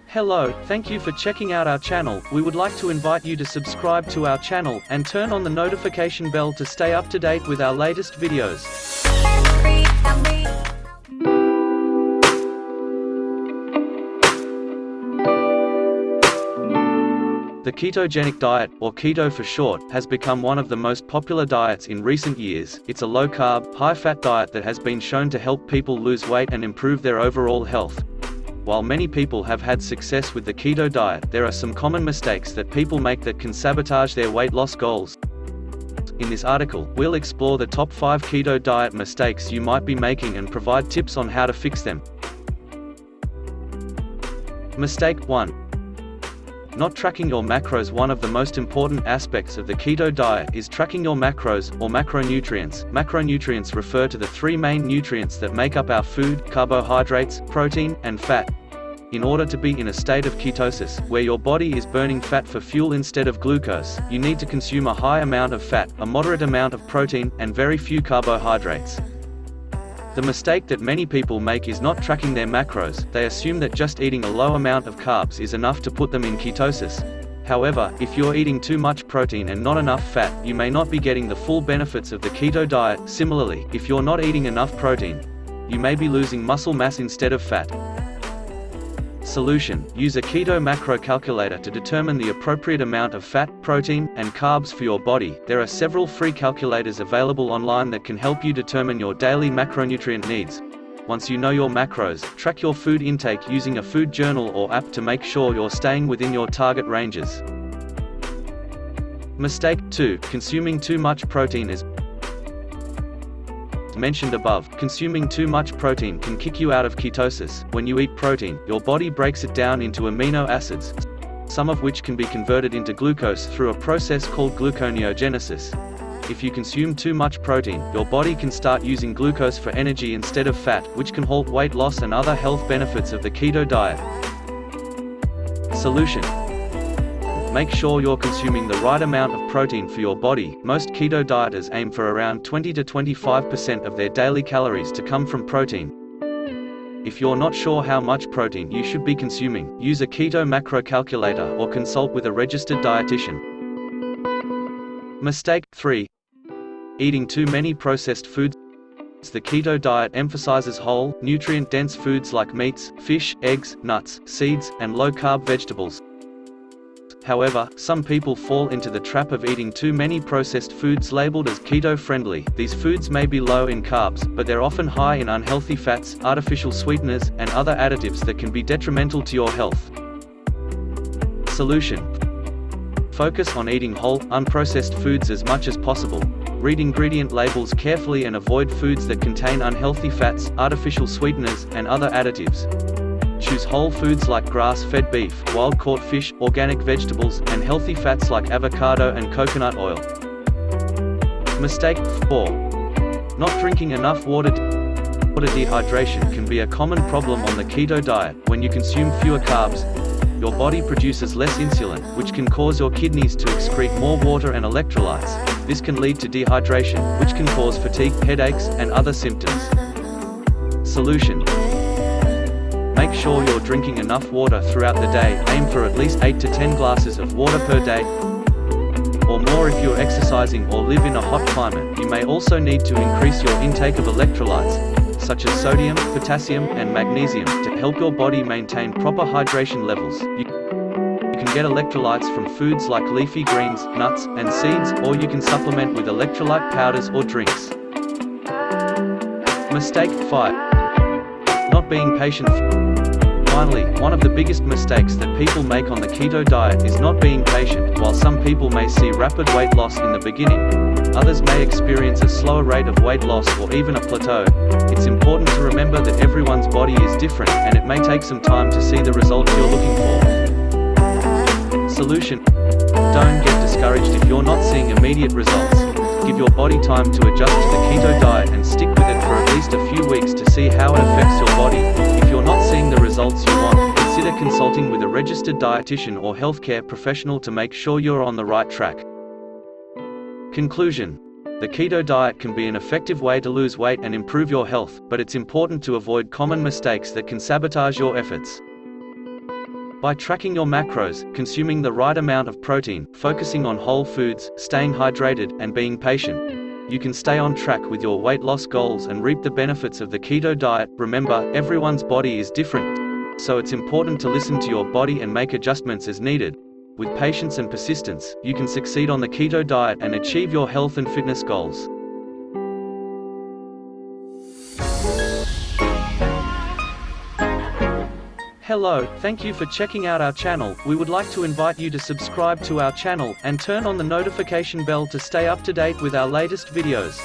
Hello, thank you for checking out our channel. We would like to invite you to subscribe to our channel, and turn on the notification bell to stay up to date with our latest videos. The ketogenic diet, or keto for short, has become one of the most popular diets in recent years. It's a low-carb, high-fat diet that has been shown to help people lose weight and improve their overall health. While many people have had success with the keto diet, there are some common mistakes that people make that can sabotage their weight loss goals. In this article, we'll explore the top 5 keto diet mistakes you might be making and provide tips on how to fix them. Mistake 1. Not tracking your macros. One of the most important aspects of the keto diet is tracking your macros, or macronutrients. Macronutrients refer to the 3 main nutrients that make up our food: carbohydrates, protein, and fat. In order to be in a state of ketosis, where your body is burning fat for fuel instead of glucose, you need to consume a high amount of fat, a moderate amount of protein, and very few carbohydrates. The mistake that many people make is not tracking their macros. They assume that just eating a low amount of carbs is enough to put them in ketosis. However, if you're eating too much protein and not enough fat, you may not be getting the full benefits of the keto diet. Similarly, if you're not eating enough protein, you may be losing muscle mass instead of fat. Solution: use a keto macro calculator to determine the appropriate amount of fat, protein, and carbs for your body. There are several free calculators available online that can help you determine your daily macronutrient needs. Once you know your macros, track your food intake using a food journal or app to make sure you're staying within your target ranges. Mistake 2. Consuming too much protein. As mentioned above, consuming too much protein can kick you out of ketosis. When you eat protein, your body breaks it down into amino acids, some of which can be converted into glucose through a process called gluconeogenesis. If you consume too much protein, your body can start using glucose for energy instead of fat, which can halt weight loss and other health benefits of the keto diet. Solution: make sure you're consuming the right amount of protein for your body. Most keto dieters aim for around 20 to 25% of their daily calories to come from protein. If you're not sure how much protein you should be consuming, use a keto macro calculator or consult with a registered dietitian. Mistake 3. Eating too many processed foods. The keto diet emphasizes whole, nutrient-dense foods like meats, fish, eggs, nuts, seeds, and low-carb vegetables. However, some people fall into the trap of eating too many processed foods labeled as keto-friendly. These foods may be low in carbs, but they're often high in unhealthy fats, artificial sweeteners, and other additives that can be detrimental to your health. Solution: focus on eating whole, unprocessed foods as much as possible. Read ingredient labels carefully and avoid foods that contain unhealthy fats, artificial sweeteners, and other additives. Choose whole foods like grass-fed beef, wild-caught fish, organic vegetables, and healthy fats like avocado and coconut oil. Mistake 4. Not drinking enough water. Dehydration can be a common problem on the keto diet. When you consume fewer carbs, your body produces less insulin, which can cause your kidneys to excrete more water and electrolytes. This can lead to dehydration, which can cause fatigue, headaches, and other symptoms. Solution: make sure you're drinking enough water throughout the day. Aim for at least 8 to 10 glasses of water per day, or more if you're exercising or live in a hot climate. You may also need to increase your intake of electrolytes, such as sodium, potassium, and magnesium, to help your body maintain proper hydration levels. You can get electrolytes from foods like leafy greens, nuts, and seeds, or you can supplement with electrolyte powders or drinks. Mistake 5. Not being patient. Finally, one of the biggest mistakes that people make on the keto diet is not being patient. While some people may see rapid weight loss in the beginning, others may experience a slower rate of weight loss or even a plateau. It's important to remember that everyone's body is different, and it may take some time to see the results you're looking for. Solution: don't get discouraged if you're not seeing immediate results. Give your body time to adjust to the keto diet and stick with it for at least a few weeks to see how it affects your body. If you're not seeing the results you want, consider consulting with a registered dietitian or healthcare professional to make sure you're on the right track. Conclusion: the keto diet can be an effective way to lose weight and improve your health, but it's important to avoid common mistakes that can sabotage your efforts. By tracking your macros, consuming the right amount of protein, focusing on whole foods, staying hydrated, and being patient, you can stay on track with your weight loss goals and reap the benefits of the keto diet. Remember, everyone's body is different, so it's important to listen to your body and make adjustments as needed. With patience and persistence, you can succeed on the keto diet and achieve your health and fitness goals. Hello, thank you for checking out our channel. We would like to invite you to subscribe to our channel and turn on the notification bell to stay up to date with our latest videos.